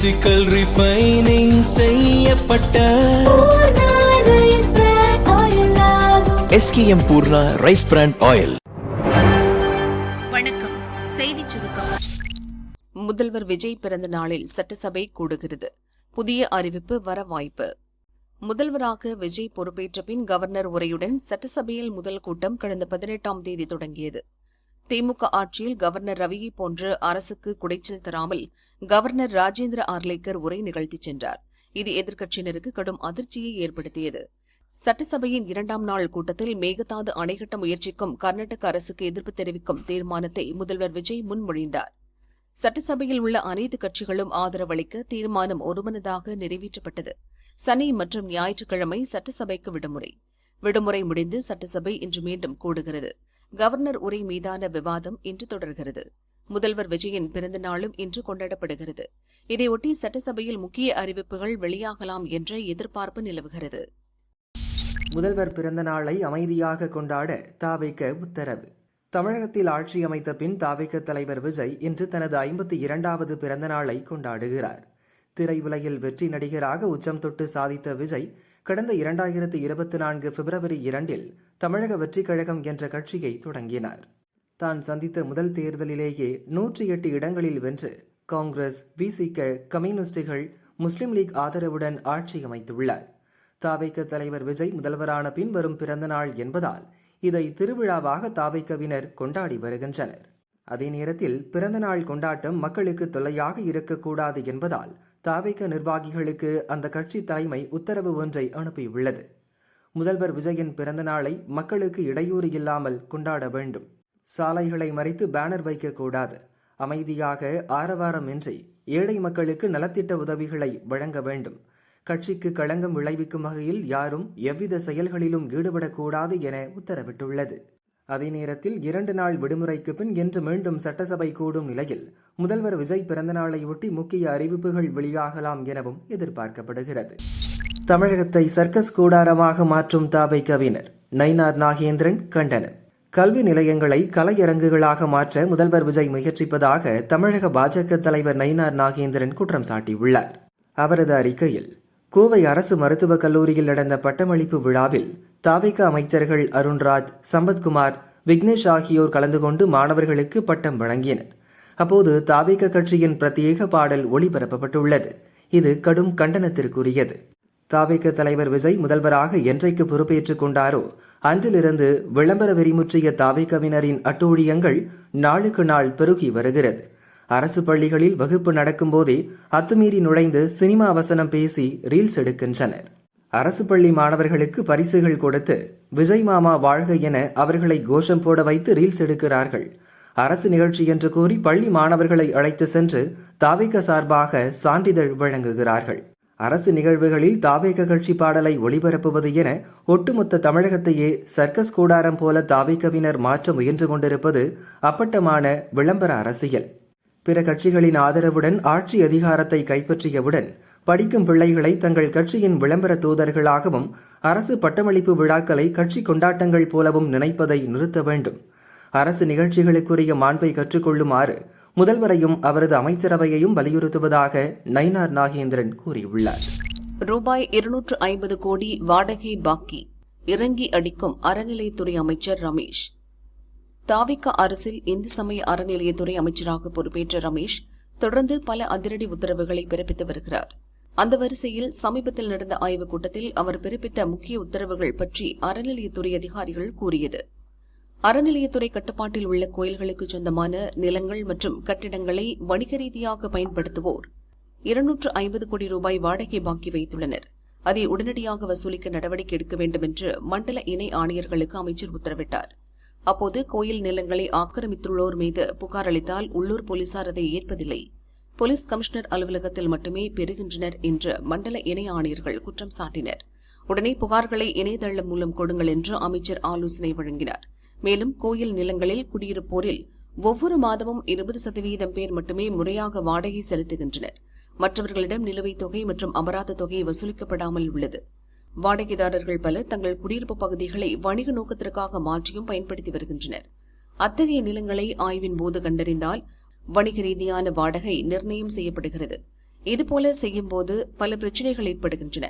Physical refining செய்யப்பட்ட SKM Poorna rice brand oil. வணக்கம். செய்திச் சுருக்கம். முதல்வர் விஜய் பிறந்த நாளில் சட்டசபை கூடுகிறது. புதிய அறிவிப்பு வர வாய்ப்பு. முதல்வராக விஜய் பொறுப்பேற்ற பின் கவர்னர் உரையுடன் சட்டசபையில் முதல் கூட்டம் கடந்த 18ஆம் தேதி தொடங்கியது. திமுக ஆட்சியில் கவர்னர் ரவியை போன்று அரசுக்கு குடைச்சல் தராமல் கவர்னர் ராஜேந்திர ஆர்லேக்கர் உரை நிகழ்த்திச் சென்றார். இது எதிர்க்கட்சியினருக்கு கடும் அதிர்ச்சியை ஏற்படுத்தியது. சட்டசபையின் 2ஆம் நாள் கூட்டத்தில் மேகதாது அணை கட்ட முயற்சிக்கும் கர்நாடக அரசுக்கு எதிர்ப்பு தெரிவிக்கும் தீர்மானத்தை முதல்வர் விஜய் முன்மொழிந்தார். சட்டசபையில் உள்ள அனைத்து கட்சிகளும் ஆதரவளிக்க தீர்மானம் ஒருமனதாக நிறைவேற்றப்பட்டது. சனி மற்றும் ஞாயிற்றுக்கிழமை சட்டசபைக்கு விடுமுறை முடிந்து சட்டசபை இன்று மீண்டும் கூடுகிறது. கவர்னர் உரை மீதான விவாதம் இன்று தொடர்கிறது. முதல்வர் விஜயின் பிறந்த நாளும் இன்று கொண்டாடப்படுகிறது. இதையொட்டி சட்டசபையில் முக்கிய அறிவிப்புகள் வெளியாகலாம் என்ற எதிர்பார்ப்பு நிலவுகிறது. முதல்வர் பிறந்த நாளை அமைதியாக கொண்டாட தாவேக உத்தரவு. தமிழகத்தில் ஆட்சி அமைத்த பின் தாவேக தலைவர் விஜய் இன்று தனது 52வது பிறந்த நாளை கொண்டாடுகிறார். திரையுலகில் வெற்றி நடிகராக உச்சம் தொட்டு சாதித்த விஜய் கடந்த 2024 பிப்ரவரி 2 தமிழக வெற்றிக் கழகம் என்ற கட்சியை தொடங்கினார். தான் சந்தித்த முதல் தேர்தலிலேயே 108 இடங்களில் வென்று காங்கிரஸ், விசிக, கம்யூனிஸ்டுகள், முஸ்லிம் லீக் ஆதரவுடன் ஆட்சி அமைத்துள்ளார். தாவேக தலைவர் விஜய் முதல்வரான பின் வரும் பிறந்த நாள் என்பதால் இதை திருவிழாவாக தாவேகவினர் கொண்டாடி வருகின்றனர். அதே நேரத்தில் பிறந்த நாள் கொண்டாட்டம் மக்களுக்கு தொல்லையாக இருக்கக்கூடாது என்பதால் தாவேக நிர்வாகிகளுக்கு அந்த கட்சி தலைமை உத்தரவு ஒன்றை அனுப்பியுள்ளது. முதல்வர் விஜயின் பிறந்த நாளை மக்களுக்கு இடையூறு இல்லாமல் கொண்டாட வேண்டும். சாலைகளை மறைத்து பேனர் வைக்கக்கூடாது. அமைதியாக ஆரவாரமின்றி ஏழை மக்களுக்கு நலத்திட்ட உதவிகளை வழங்க வேண்டும். கட்சிக்கு களங்கம் விளைவிக்கும் வகையில் யாரும் எவ்வித செயல்களிலும் ஈடுபடக்கூடாது என உத்தரவிட்டுள்ளது. அதே நேரத்தில் 2 நாள் விடுமுறைக்கு பின் இன்று மீண்டும் சட்டசபை கூடும் நிலையில் முதல்வர் விஜய் பிறந்தநாளையொட்டி முக்கிய அறிவிப்புகள் வெளியாகலாம் எனவும் எதிர்பார்க்கப்படுகிறது. தமிழகத்தை சர்க்கஸ் கூடாரமாக மாற்றும் தாவேகவினர். நயினார் நாகேந்திரன் கண்டனம். கல்வி நிலையங்களை கலையரங்குகளாக மாற்ற முதல்வர் விஜய் முயற்சிப்பதாக தமிழக பாஜக தலைவர் நயினார் நாகேந்திரன் குற்றம் சாட்டியுள்ளார். அவரது அறிக்கையில், கோவை அரசு மருத்துவக் கல்லூரியில் நடந்த பட்டமளிப்பு விழாவில் தாவேக அமைச்சர்கள் அருண்ராஜ், சம்பத்குமார், விக்னேஷ் ஆகியோர் கலந்து கொண்டு மாணவர்களுக்கு பட்டம் வழங்கினர். அப்போது தாவேக கட்சியின் பிரத்யேக பாடல் ஒளிபரப்பப்பட்டுள்ளது. இது கடும் கண்டனத்திற்குரியது. தாவேக தலைவர் விஜய் முதல்வராக என்றைக்கு பொறுப்பேற்றுக் கொண்டாரோ அன்றிலிருந்து விளம்பர வெறிமுற்றிய தாவேகவினரின் அட்டூழியங்கள் நாளுக்கு நாள் பெருகி வருகிறது. அரசு பள்ளிகளில் வகுப்பு நடக்கும் போதே அத்துமீறி நுழைந்து சினிமா வசனம் பேசி ரீல்ஸ் எடுக்கின்றனர். அரசு பள்ளி மாணவர்களுக்கு பரிசுகள் கொடுத்து விஜய் மாமா வாழ்க என அவர்களை கோஷம் போட வைத்து ரீல்ஸ் எடுக்கிறார்கள். அரசு நிகழ்ச்சி என்று கூறி பள்ளி மாணவர்களை அழைத்து சென்று தாவேக சார்பாக சான்றிதழ் வழங்குகிறார்கள். அரசு நிகழ்வுகளில் தாவேக கட்சி பாடலை ஒளிபரப்புவது என ஒட்டுமொத்த தமிழகத்தையே சர்க்கஸ் கூடாரம் போல தாவேகவினர் மாற்ற முயன்று கொண்டிருப்பது அப்பட்டமான விளம்பர அரசியல். பிற கட்சிகளின் ஆதரவுடன் ஆட்சி அதிகாரத்தை கைப்பற்றியவுடன் படிக்கும் பிள்ளைகளை தங்கள் கட்சியின் விளம்பர தூதர்களாகவும் அரசு பட்டமளிப்பு விழாக்களை கட்சி கொண்டாட்டங்கள் போலவும் நினைப்பதை நிறுத்த வேண்டும். அரசு நிகழ்ச்சிகளுக்குரிய மாண்பை கற்றுக்கொள்ளுமாறு முதல்வரையும் அவரது அமைச்சரவையையும் வலியுறுத்துவதாக நயினார் நாகேந்திரன் கூறியுள்ளார். ரூபாய் 250 கோடி வாடகை பாக்கி இறங்கி அடிக்கும் அறநிலையத்துறை அமைச்சர் ரமேஷ். தாவேக அரசில் இந்து சமய அறநிலையத்துறை அமைச்சராக பொறுப்பேற்ற ரமேஷ் தொடர்ந்து பல அதிரடி உத்தரவுகளை பிறப்பித்து வருகிறார். அந்த வரிசையில் சமீபத்தில் நடந்த ஆய்வுக் கூட்டத்தில் அவர் பிறப்பித்த முக்கிய உத்தரவுகள் பற்றி அறநிலையத்துறை அதிகாரிகள் கூறியது. அறநிலையத்துறை கட்டுப்பாட்டில் உள்ள கோயில்களுக்கு சொந்தமான நிலங்கள் மற்றும் கட்டிடங்களை வணிக ரீதியாக பயன்படுத்துவோர் 250 கோடி ரூபாய் வாடகை பாக்கி வைத்துள்ளனர். அதை உடனடியாக வசூலிக்க நடவடிக்கை எடுக்க வேண்டும் என்று மண்டல இணை ஆணையர்களுக்கு அமைச்சர் உத்தரவிட்டார். அப்போது கோயில் நிலங்களை ஆக்கிரமித்துள்ளோர் மீது புகார் அளித்தால் உள்ளூர் போலீசார் அதை ஏற்பதில்லை, போலீஸ் கமிஷனர் அலுவலகத்தில் மட்டுமே பெறுகின்றனர் என்று மண்டல இணை ஆணையர்கள் குற்றம் சாட்டினர். உடனே புகார்களை இணையதளம் மூலம் கொடுங்கள் என்று அமைச்சர் ஆலோசனை வழங்கினார். மேலும் கோயில் நிலங்களில் குடியிருப்போரில் ஒவ்வொரு மாதமும் 20% பேர் மட்டுமே முறையாக வாடகை செலுத்துகின்றனர். மற்றவர்களிடம் நிலுவைத் தொகை மற்றும் அபராத தொகை வசூலிக்கப்படாமல் உள்ளது. வாடகைதாரர்கள் பலர் தங்கள் குடியிருப்பு பகுதிகளை வணிக நோக்கத்திற்காக மாற்றியும் பயன்படுத்தி வருகின்றனர். அத்தகைய நிலங்களை ஆய்வின் போது கண்டறிந்தால் வணிக ரீதியான வாடகை நிர்ணயம் செய்யப்படுகிறது. இதுபோல செய்யும்போது பல பிரச்சினைகள் ஏற்படுகின்றன.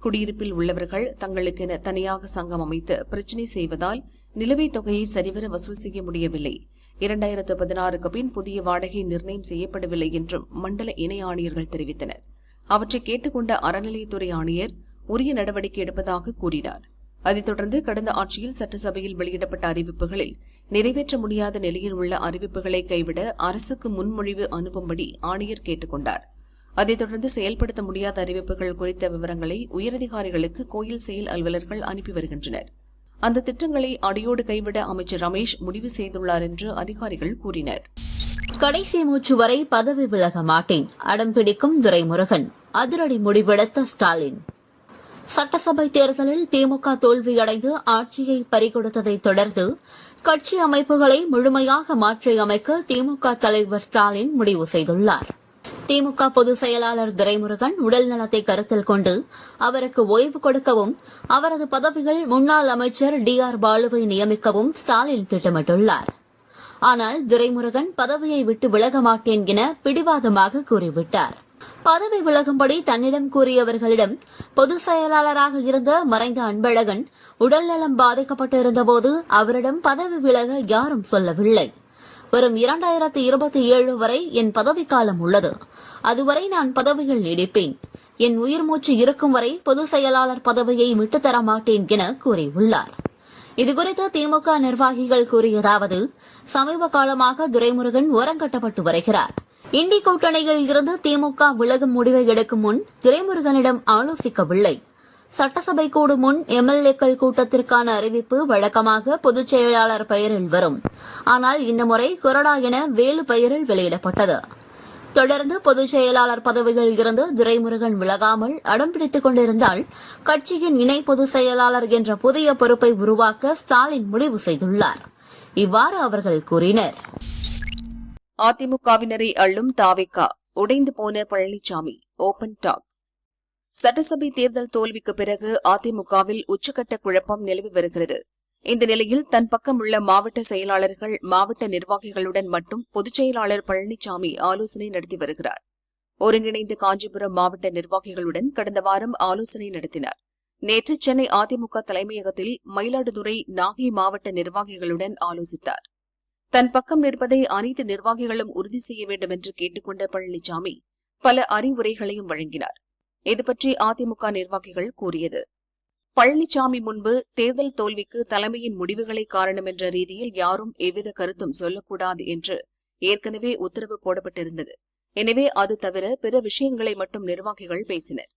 குடியிருப்பில் உள்ளவர்கள் தங்களுக்கென தனியாக சங்கம் அமைத்து பிரச்சினை செய்வதால் நிலுவைத் தொகையை சரிவர வசூல் செய்ய முடியவில்லை. 2016க்கு பின் புதிய வாடகை நிர்ணயம் செய்யப்படவில்லை என்றும் மண்டல இணை ஆணையர்கள் தெரிவித்தனர். அவற்றை கேட்டுக்கொண்ட அறநிலையத்துறை ஆணையர் உரிய நடவடிக்கை எடுப்பதாக கூறினார். அதைத் தொடர்ந்து கடந்த ஆட்சியில் சட்டசபையில் வெளியிடப்பட்ட அறிவிப்புகளில் நிறைவேற்ற முடியாத நிலையில் உள்ள அறிவிப்புகளை கைவிட அரசுக்கு முன்மொழிவு அனுப்பும்படி ஆணையர் கேட்டுக் கொண்டார். அதைத் தொடர்ந்து செயல்படுத்த முடியாத அறிவிப்புகள் குறித்த விவரங்களை உயரதிகாரிகளுக்கு கோயில் செயல் அலுவலர்கள் அனுப்பி வருகின்றனர். அந்த திட்டங்களை அடியோடு கைவிட அமைச்சர் ரமேஷ் முடிவு செய்துள்ளார் என்று அதிகாரிகள் கூறினர். கடைசி மூச்சு வரை பதவி விலக மாட்டேன், அடம்பிடிக்கும் துரைமுருகன். அதிரடி முடிவெடுத்த ஸ்டாலின். சட்டசபை தேர்தலில் திமுக தோல்வியடைந்து ஆட்சியை பறிகொடுத்ததை தொடர்ந்து கட்சி அமைப்புகளை முழுமையாக மாற்றியமைக்க திமுக தலைவர் ஸ்டாலின் முடிவு செய்துள்ளார். திமுக பொதுச் செயலாளர் துரைமுருகன் உடல் நலத்தை கருத்தில் கொண்டு அவருக்கு ஓய்வு கொடுக்கவும் அவரது பதவிகள் முன்னாள் அமைச்சர் DR பாலுவை நியமிக்கவும் ஸ்டாலின் திட்டமிட்டுள்ளார். ஆனால் துரைமுருகன் பதவியை விட்டு விலக மாட்டேன் என பிடிவாதமாக கூறிவிட்டார். பதவி விலகும்படி தன்னிடம் கூறியவர்களிடம் பொதுச் செயலாளராக இருந்த மறைந்த அன்பழகன் உடல்நலம் பாதிக்கப்பட்டிருந்தபோது அவரிடம் பதவி விலக யாரும் சொல்லவில்லை. வரும் 2027 வரை என் பதவிக்காலம் உள்ளது. அதுவரை நான் பதவியில் நீடிப்பேன். என் உயிர் மூச்சு இருக்கும் வரை பொதுச் செயலாளர் பதவியை விட்டுத்தர மாட்டேன் என கூறியுள்ளார். இதுகுறித்து திமுக நிர்வாகிகள் கூறியதாவது: சமீப காலமாக துரைமுருகன் ஓரங்கட்டப்பட்டு வருகிறார். இண்டி கூட்டணியில் இருந்து திமுக விலகும் முடிவை எடுக்கும் முன் துரைமுருகனிடம் ஆலோசிக்கவில்லை. சட்டசபை கூடும் முன் MLA-க்கள் கூட்டத்திற்கான அறிவிப்பு வழக்கமாக பொதுச் செயலாளர் பெயரில் வரும். ஆனால் இந்த முறை கொறடா என வேலு பெயரில் வெளியிடப்பட்டது. தொடர்ந்து பொதுச் செயலாளர் பதவியில் இருந்து துரைமுருகன் விலகாமல் அடம்பிடித்துக் கொண்டிருந்தால் கட்சியின் இணை பொதுச் செயலாளர் என்ற புதிய பொறுப்பை உருவாக்க ஸ்டாலின் முடிவு செய்துள்ளார். இவ்வாறு அவர்கள் கூறினர். அதிமுகவினரை அள்ளும் தாவேகா, உடைந்து போன பழனிசாமி. Open talk. சட்டசபை தேர்தல் தோல்விக்கு பிறகு அதிமுகவில் உச்சக்கட்ட குழப்பம் நிலவி வருகிறது. இந்த நிலையில் தன் பக்கம் உள்ள மாவட்ட செயலாளர்கள், மாவட்ட நிர்வாகிகளுடன் மட்டும் பொதுச் செயலாளர் பழனிசாமி ஆலோசனை நடத்தி வருகிறார். ஒருங்கிணைந்த காஞ்சிபுரம் மாவட்ட நிர்வாகிகளுடன் கடந்த வாரம் ஆலோசனை நடத்தினார். நேற்று சென்னை அதிமுக தலைமையகத்தில் மயிலாடுதுறை, நாகை மாவட்ட நிர்வாகிகளுடன் ஆலோசித்தார். தன் பக்கம் நிற்பதை அனைத்து நிர்வாகிகளும் உறுதி செய்ய வேண்டும் என்று கேட்டுக்கொண்ட பழனிசாமி பல அறிவுரைகளையும் வழங்கினார். இதுபற்றி அதிமுக நிர்வாகிகள் கூறியது: பழனிசாமி முன்பு தேர்தல் தோல்விக்கு தலைமையின் முடிவுகளே காரணம் என்ற ரீதியில் யாரும் எவ்வித கருத்தும் சொல்லக்கூடாது என்று ஏற்கனவே உத்தரவு போடப்பட்டிருந்தது. எனவே அது தவிர பிற விஷயங்களை மட்டும் நிர்வாகிகள் பேசினர்.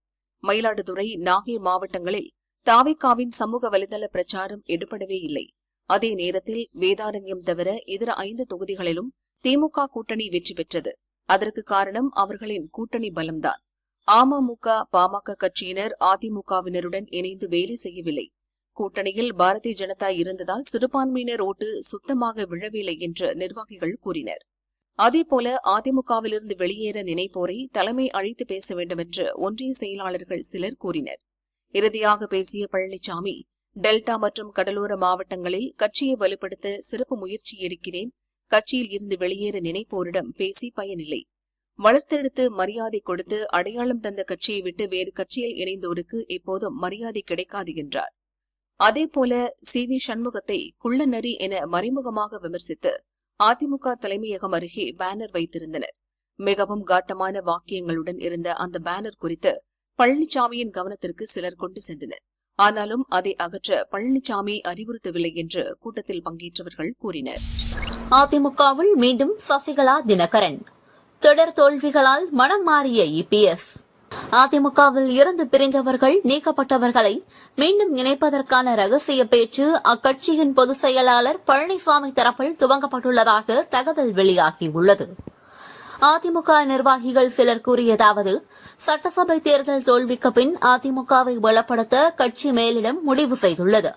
மயிலாடுதுறை, நாகை மாவட்டங்களில் தாவேகாவின் சமூக வலைதள பிரச்சாரம் எடுபடவே இல்லை. அதே நேரத்தில் வேதாரண்யம் தவிர இதர 5 தொகுதிகளிலும் திமுக கூட்டணி வெற்றி பெற்றது. அதற்கு காரணம் அவர்களின் கூட்டணி பலம்தான். அமமுக, பாமக கட்சியினர் அதிமுகவினருடன் இணைந்து வேலை செய்யவில்லை. கூட்டணியில் பாரதிய ஜனதா இருந்ததால் சிறுபான்மையினர் ஓட்டு சுத்தமாக விழவில்லை என்று நிர்வாகிகள் கூறினர். அதேபோல அதிமுகவிலிருந்து வெளியேற நினைப்போரை தலைமை அழைத்து பேச வேண்டும் என்று ஒன்றிய செயலாளர்கள் சிலர் கூறினர். இறுதியாக பேசிய பழனிசாமி, டெல்டா மற்றும் கடலோர மாவட்டங்களில் கட்சியை வலுப்படுத்த சிறப்பு முயற்சி எடுக்கிறேன். கட்சியில் இருந்து வெளியேற நினைப்போரிடம் பேசி பயனில்லை. வளர்த்தெடுத்து மரியாதை கொடுத்து அடையாளம் தந்த கட்சியை விட்டு வேறு கட்சியில் இணைந்தோருக்கு எப்போதும் மரியாதை கிடைக்காது என்றார். அதேபோல CV சண்முகத்தை குள்ளநரி என மறைமுகமாக விமர்சித்து அதிமுக தலைமையகம் அருகே பேனர் வைத்திருந்தனர். மிகவும் காட்டமான வாக்கியங்களுடன் இருந்த அந்த பேனர் குறித்து பழனிசாமியின் கவனத்திற்கு சிலர் கொண்டு சென்றனர். ஆனாலும் அதை அகற்ற பழனிசாமி அறிவுறுத்தவில்லை என்று கூட்டத்தில் பங்கேற்றவர்கள் கூறினர். அதிமுகவில் மீண்டும் சசிகலா, தினகரன். தொடர் தோல்விகளால் மனம் மாறிய EPS. அதிமுகவில் இருந்து பிரிந்தவர்கள், நீக்கப்பட்டவர்களை மீண்டும் இணைப்பதற்கான ரகசிய பேச்சு அக்கட்சியின் பொதுச் செயலாளர் பழனிசாமி தரப்பில் துவங்கப்பட்டுள்ளதாக தகவல் வெளியாகியுள்ளது. அதிமுக நிர்வாகிகள் சிலர் கூறியதாவது: சட்டசபை தேர்தல் தோல்விக்கு பின் அதிமுகவை பலப்படுத்த கட்சி மேலிடம் முடிவு செய்துள்ளது.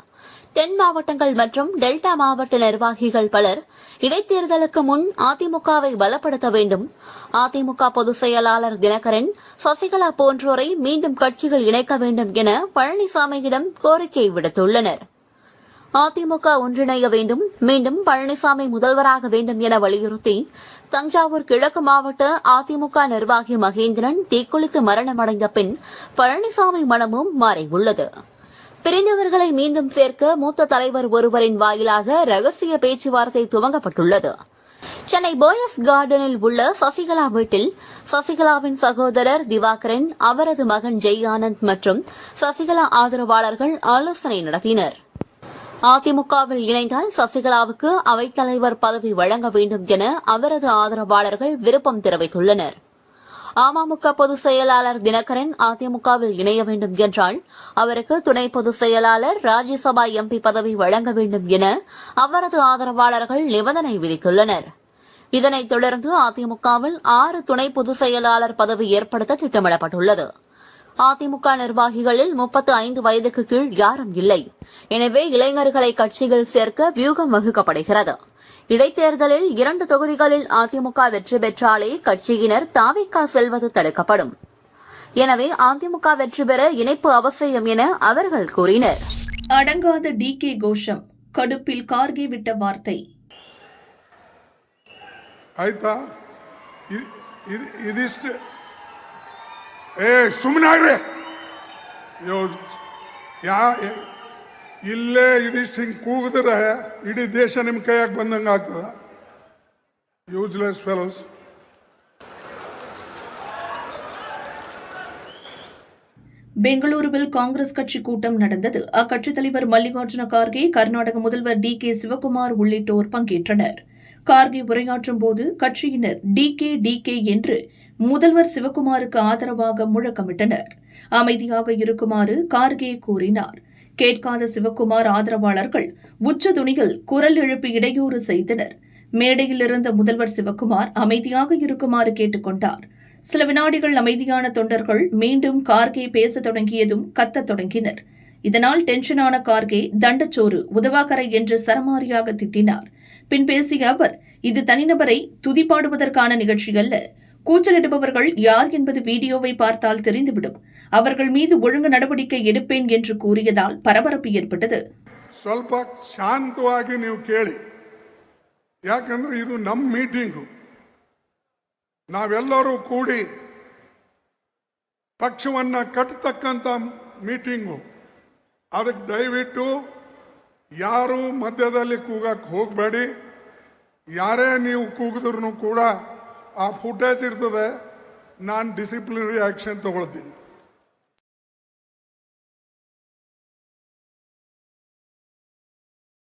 தென் மாவட்டங்கள் மற்றும் டெல்டா மாவட்ட நிர்வாகிகள் பலர் இடைத்தேர்தலுக்கு முன் அதிமுகவை பலப்படுத்த வேண்டும். அதிமுக பொதுச் செயலாளர் தினகரன், சசிகலா போன்றோரை மீண்டும் கட்சிகள் இணைக்க வேண்டும் என பழனிசாமியிடம் கோரிக்கை விடுத்துள்ளனர். அதிமுக ஒன்றிணைய வேண்டும், மீண்டும் பழனிசாமி முதல்வராக வேண்டும் என வலியுறுத்தி தஞ்சாவூர் கிழக்கு மாவட்ட அதிமுக நிர்வாகி மகேந்திரன் தீக்குளித்து மரணமடைந்த பின் பழனிசாமி மனமும் மாறியுள்ளது. பிரிந்தவர்களை மீண்டும் சேர்க்க மூத்த தலைவர் ஒருவரின் வாயிலாக ரகசிய பேச்சுவார்த்தை துவங்கப்பட்டுள்ளது. சென்னை போயஸ் கார்டனில் உள்ள சசிகலா வீட்டில் சசிகலாவின் சகோதரர் திவாகரன், அவரது மகன் ஜெய் ஆனந்த் மற்றும் சசிகலா ஆதரவாளர்கள் ஆலோசனை நடத்தினர். அதிமுகவில் இணைந்தால் சசிகலாவுக்கு அவைத்தலைவர் பதவி வழங்க வேண்டும் என அவரது ஆதரவாளர்கள் விருப்பம் தெரிவித்துள்ளனர். அமமுக பொதுச் செயலாளர் தினகரன் அதிமுகவில் இணைய வேண்டும் என்றால் அவருக்கு துணை பொதுச் செயலாளர், ராஜ்யசபா எம்பி பதவி வழங்க வேண்டும் என அவரது ஆதரவாளர்கள் நிபந்தனை விதித்துள்ளனர். இதனைத் தொடர்ந்து அதிமுகவில் 6 துணை பொதுச் செயலாளர் பதவி ஏற்படுத்த திட்டமிடப்பட்டுள்ளது. அதிமுக நிர்வாகிகளில் 35 வயதுக்கு கீழ் யாரும் இல்லை. எனவே இளைஞர்களை கட்சியில் சேர்க்க வியூகம் வகுக்கப்படுகிறது. இடைத்தேர்தலில் 2 தொகுதிகளில் அதிமுக வெற்றி பெற்றாலே கட்சியினர் தாவிக செல்வது தடுக்கப்படும். எனவே அதிமுக வெற்றி பெற இணைப்பு அவசியம் என அவர்கள் கூறினர். அடங்காத DK கோஷம், கடுப்பில் கார்கே விட்ட வார்த்தை. ಆಯ್ತಾ ಇದಿಷ್ಟು ಸುಮ್ಮನಾಗ್ರಿ ಇಲ್ಲೇ ಇದಿಷ್ಟು ಹಿಂಗೆ ಕೂಗಿದ್ರೆ ಇಡೀ ದೇಶ ನಿಮ್ಮ ಕೈಯಾಗ ಬಂದಂಗೆ ಆಗ್ತದ. Useless fellows. பெங்களூருவில் காங்கிரஸ் கட்சி கூட்டம் நடந்தது. அக்கட்சித் தலைவர் மல்லிகார்ஜுன கார்கே, கர்நாடக முதல்வர் DK சிவக்குமார் உள்ளிட்டோர் பங்கேற்றனர். கார்கே உரையாற்றும் போது கட்சியினர் DK என்று முதல்வர் சிவக்குமாருக்கு ஆதரவாக முழக்கமிட்டனர். அமைதியாக இருக்குமாறு கார்கே கூறினார். கேட்காத சிவக்குமார் ஆதரவாளர்கள் உச்சதுணியில் குரல் எழுப்பி இடையூறு செய்தனர். மேடையில் இருந்த முதல்வர் சிவக்குமார் அமைதியாக இருக்குமாறு கேட்டுக் கொண்டார். சில வினாடிகள் அமைதியான தொண்டர்கள் மீண்டும் கார்கே பேசத் தொடங்கியதும் கத்தத் தொடங்கினர். இதனால் டென்ஷனான கார்கே தண்டச்சோறு, உதவாக்கரை என்று சரமாரியாக திட்டினார். பின் பேசிய அவர், இது தனிநபரை துதிப்பாடுவதற்கான நிகழ்ச்சி அல்ல. கூச்சலிடுபவர்கள் யார் என்பது வீடியோவை பார்த்தால் தெரிந்துவிடும். அவர்கள் மீது ஒழுங்கு நடவடிக்கை எடுப்பேன் என்று கூறியதால் பரபரப்பு ஏற்பட்டது. ಸ್ವಲ್ಪ ಶಾಂತವಾಗಿ ನೀವು ಕೇಳಿ, ಯಾಕಂದ್ರೆ ಇದು ನಮ್ಮ ಮೀಟಿಂಗು. ನಾವೆಲ್ಲರೂ ಕೂಡಿ ಪಕ್ಷವನ್ನ ಕಟ್ಟತಕ್ಕಂಥ ಮೀಟಿಂಗು. ಅದಕ್ಕೆ ದಯವಿಟ್ಟು ಯಾರು ಮಧ್ಯದಲ್ಲಿ ಕೂಗಕ್ಕೆ ಹೋಗಬೇಡಿ. ಯಾರೇ ನೀವು ಕೂಗಿದ್ರು ಕೂಡ ಆ ಫುಟೇಜ್ ಇರ್ತದೆ, ನಾನು ಡಿಸಿಪ್ಲಿನರಿ ಆ್ಯಕ್ಷನ್ ತಗೊಳ್ತೀನಿ.